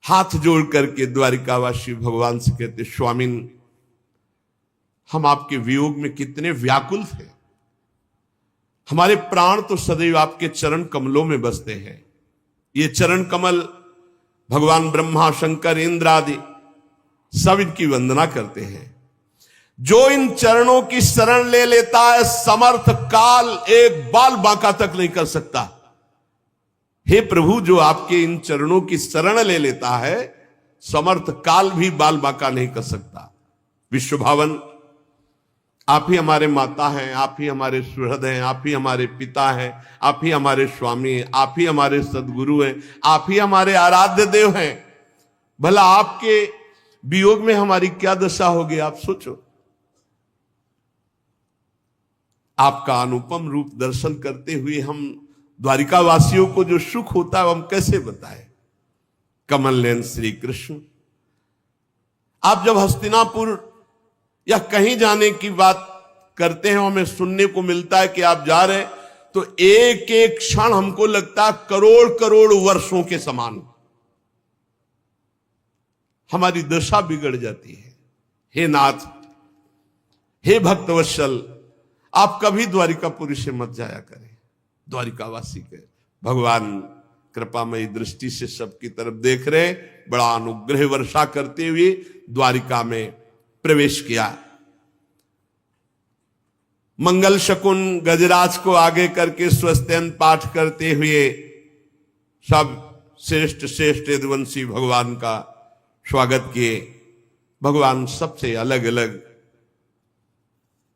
हाथ जोड़ करके द्वारिकावासी भगवान से कहते, स्वामिन हम आपके वियोग में कितने व्याकुल थे, हमारे प्राण तो सदैव आपके चरण कमलों में बसते हैं। ये चरण कमल भगवान ब्रह्मा शंकर इंद्र आदि सब इनकी वंदना करते हैं। जो इन चरणों की शरण ले लेता है, समर्थ काल एक बाल बांका तक नहीं कर सकता। हे प्रभु, जो आपके इन चरणों की शरण ले लेता है, समर्थ काल भी बाल बांका नहीं कर सकता। विश्वभावन, आप ही हमारे माता हैं, आप ही हमारे सुहृद हैं, आप ही हमारे पिता हैं, आप ही हमारे स्वामी हैं, आप ही हमारे सदगुरु हैं, आप ही हमारे आराध्य देव हैं। भला आपके वियोग में हमारी क्या दशा होगी, आप सोचो। आपका अनुपम रूप दर्शन करते हुए हम द्वारिका वासियों को जो सुख होता है हम कैसे बताएं। कमल नयन श्री कृष्ण, आप जब हस्तिनापुर या कहीं जाने की बात करते हैं, हमें सुनने को मिलता है कि आप जा रहे हैं, तो एक एक क्षण हमको लगता है करोड़ करोड़ वर्षों के समान। हमारी दशा बिगड़ जाती है। हे नाथ, हे भक्तवत्सल, आप कभी द्वारिकापुरी से मत जाया करें। द्वारिकावासी के भगवान कृपामयी दृष्टि से सबकी तरफ देख रहे, बड़ा अनुग्रह वर्षा करते हुए द्वारिका में प्रवेश किया। मंगल शकुन गजराज को आगे करके स्वस्त्यन पाठ करते हुए सब श्रेष्ठ श्रेष्ठ यदुवंशी भगवान का स्वागत किए। भगवान सबसे अलग अलग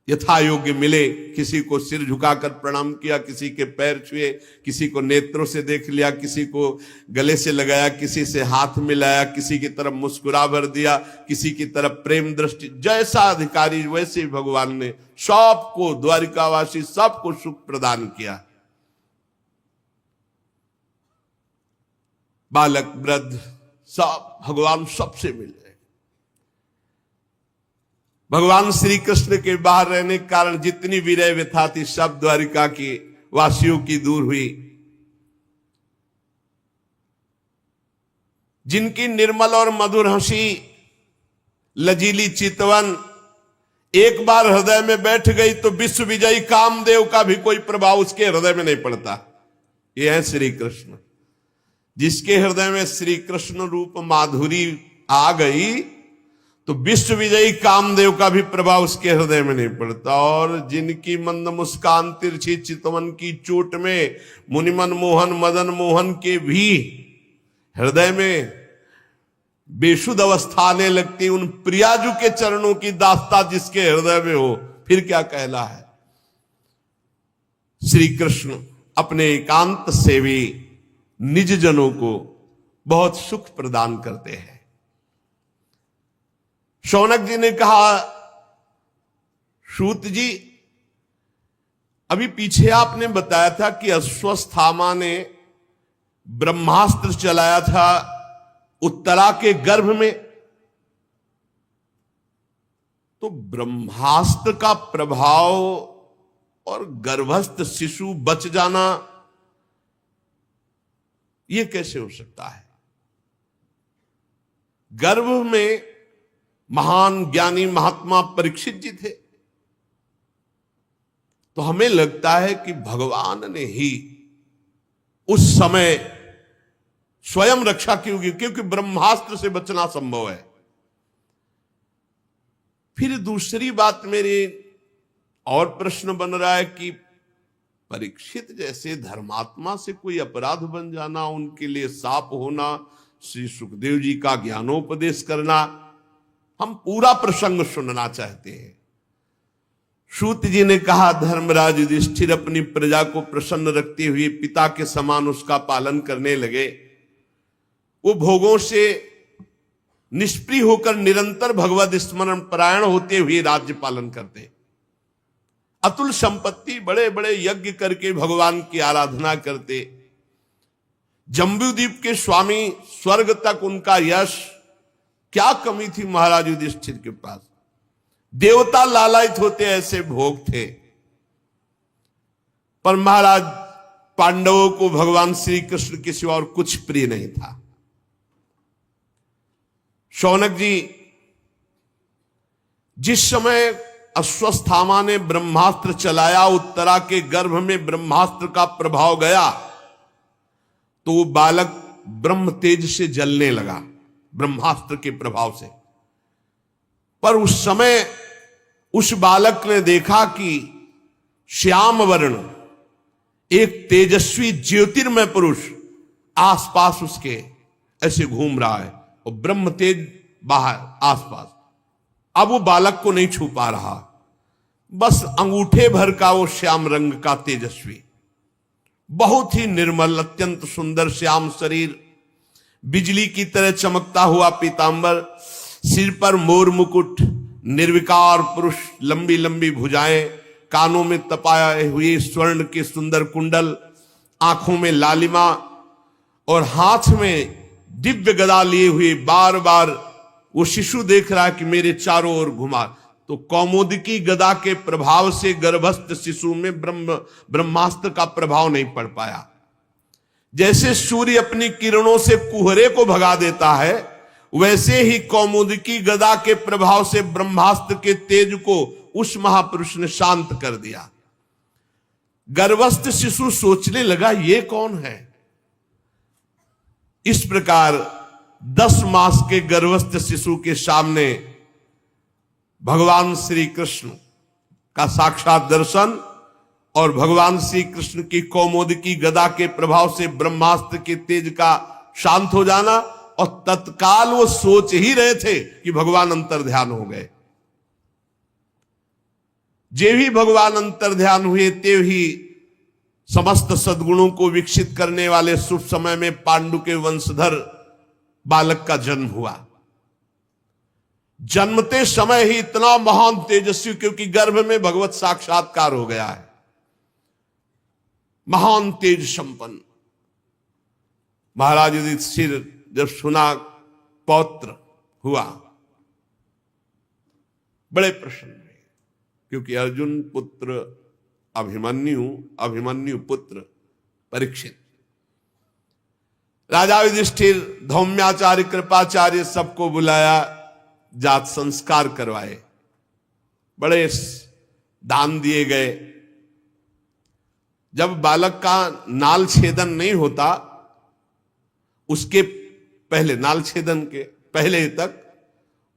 यथा योग्य मिले। किसी को सिर झुकाकर प्रणाम किया, किसी के पैर छुए, किसी को नेत्रों से देख लिया, किसी को गले से लगाया, किसी से हाथ मिलाया, किसी की तरफ मुस्कुरा भर दिया, किसी की तरफ प्रेम दृष्टि। जैसा अधिकारी वैसे ही भगवान ने सबको, द्वारिकावासी सबको सुख प्रदान किया। बालक वृद्ध सब भगवान सबसे मिले। भगवान श्री कृष्ण के बाहर रहने के कारण जितनी विरह व्यथा थी सब द्वारिका की वासियों की दूर हुई। जिनकी निर्मल और मधुर हंसी, लजीली चितवन एक बार हृदय में बैठ गई तो विश्व विजयी कामदेव का भी कोई प्रभाव उसके हृदय में नहीं पड़ता। ये है श्री कृष्ण। जिसके हृदय में श्री कृष्ण रूप माधुरी आ गई तो विश्व विजयी कामदेव का भी प्रभाव उसके हृदय में नहीं पड़ता। और जिनकी मंद मुस्कान तिरछी चितवन की चोट में मुनिमन मोहन मदन मोहन के भी हृदय में बेशुद्ध अवस्था आने लगती, उन प्रियाजू के चरणों की दास्ता जिसके हृदय में हो, फिर क्या कहला है। श्री कृष्ण अपने एकांत सेवी निज जनों को बहुत सुख प्रदान करते हैं। शौनक जी ने कहा, सूत जी, अभी पीछे आपने बताया था कि अश्वत्थामा ने ब्रह्मास्त्र चलाया था उत्तरा के गर्भ में, तो ब्रह्मास्त्र का प्रभाव और गर्भस्थ शिशु बच जाना, यह कैसे हो सकता है। गर्भ में महान ज्ञानी महात्मा परीक्षित जी थे, तो हमें लगता है कि भगवान ने ही उस समय स्वयं रक्षा की होगी, क्योंकि ब्रह्मास्त्र से बचना संभव है। फिर दूसरी बात मेरी और प्रश्न बन रहा है कि परीक्षित जैसे धर्मात्मा से कोई अपराध बन जाना, उनके लिए साप होना, श्री सुखदेव जी का ज्ञानोपदेश करना, हम पूरा प्रसंग सुनना चाहते हैं। सूत जी ने कहा, धर्मराज युधिष्ठिर अपनी प्रजा को प्रसन्न रखते हुए पिता के समान उसका पालन करने लगे। वो भोगों से निष्प्रिय होकर निरंतर भगवत स्मरण परायण होते हुए राज्य पालन करते, अतुल संपत्ति, बड़े बड़े यज्ञ करके भगवान की आराधना करते। जम्बूद्वीप के स्वामी, स्वर्ग तक उनका यश, क्या कमी थी महाराज युधिष्ठिर के पास। देवता लालायित होते ऐसे भोग थे। पर महाराज पांडवों को भगवान श्री कृष्ण के सिवा और कुछ प्रिय नहीं था। शौनक जी, जिस समय अश्वत्थामा ने ब्रह्मास्त्र चलाया, उत्तरा के गर्भ में ब्रह्मास्त्र का प्रभाव गया, तो वो बालक ब्रह्म तेज से जलने लगा ब्रह्मास्त्र के प्रभाव से। पर उस समय उस बालक ने देखा कि श्याम वर्ण एक तेजस्वी ज्योतिर्मय पुरुष आसपास उसके ऐसे घूम रहा है और ब्रह्म तेज बाहर आसपास। अब वो बालक को नहीं छू पा रहा, बस अंगूठे भर का वो श्याम रंग का तेजस्वी, बहुत ही निर्मल, अत्यंत सुंदर श्याम शरीर, बिजली की तरह चमकता हुआ पीतांबर, सिर पर मोर मुकुट, निर्विकार पुरुष, लंबी लंबी भुजाएं, कानों में तपाए हुए स्वर्ण के सुंदर कुंडल, आंखों में लालिमा और हाथ में दिव्य गदा लिए हुए बार बार वो शिशु देख रहा है कि मेरे चारों ओर घुमा। तो कौमुदकी गदा के प्रभाव से गर्भस्थ शिशु में ब्रह्मास्त्र का प्रभाव नहीं पड़ पाया। जैसे सूर्य अपनी किरणों से कुहरे को भगा देता है, वैसे ही कौमुदकी गदा के प्रभाव से ब्रह्मास्त्र के तेज को उस महापुरुष ने शांत कर दिया। गर्भस्थ शिशु सोचने लगा, ये कौन है? इस प्रकार 10 मास के गर्भस्थ शिशु के सामने भगवान श्री कृष्ण का साक्षात दर्शन और भगवान श्री कृष्ण की कौमुदकी गदा के प्रभाव से ब्रह्मास्त्र के तेज का शांत हो जाना, और तत्काल वो सोच ही रहे थे कि भगवान अंतर्ध्यान हो गए। जे भी भगवान अंतर्ध्यान हुए, ते ही समस्त सद्गुणों को विकसित करने वाले शुभ समय में पांडु के वंशधर बालक का जन्म हुआ। जन्मते समय ही इतना महान तेजस्वी, क्योंकि गर्भ में भगवत साक्षात्कार हो गया है, महान तेज संपन्न। महाराज युधिष्ठिर जब सुना पौत्र हुआ, बड़े प्रसन्न हुए, क्योंकि अर्जुन पुत्र अभिमन्यु, अभिमन्यु पुत्र परीक्षित। राजा युधिष्ठिर, धौम्याचार्य, कृपाचार्य सबको बुलाया, जात संस्कार करवाए, बड़े दान दिए गए। जब बालक का नाल छेदन नहीं होता, उसके पहले, नाल छेदन के पहले तक,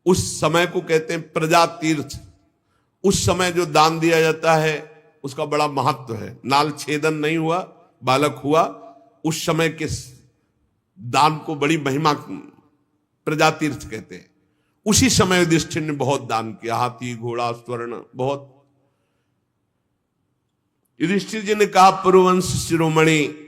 उस समय को कहते हैं प्रजा तीर्थ। उस समय जो दान दिया जाता है उसका बड़ा महत्व है। नाल छेदन नहीं हुआ, बालक हुआ, उस समय के दान को बड़ी महिमा, प्रजा तीर्थ कहते हैं। उसी समय युधिष्ठिर ने बहुत दान किया, हाथी, घोड़ा, स्वर्ण, बहुत। युधिष्ठिर जी ने कहा, पुरुवंश शिरोमणि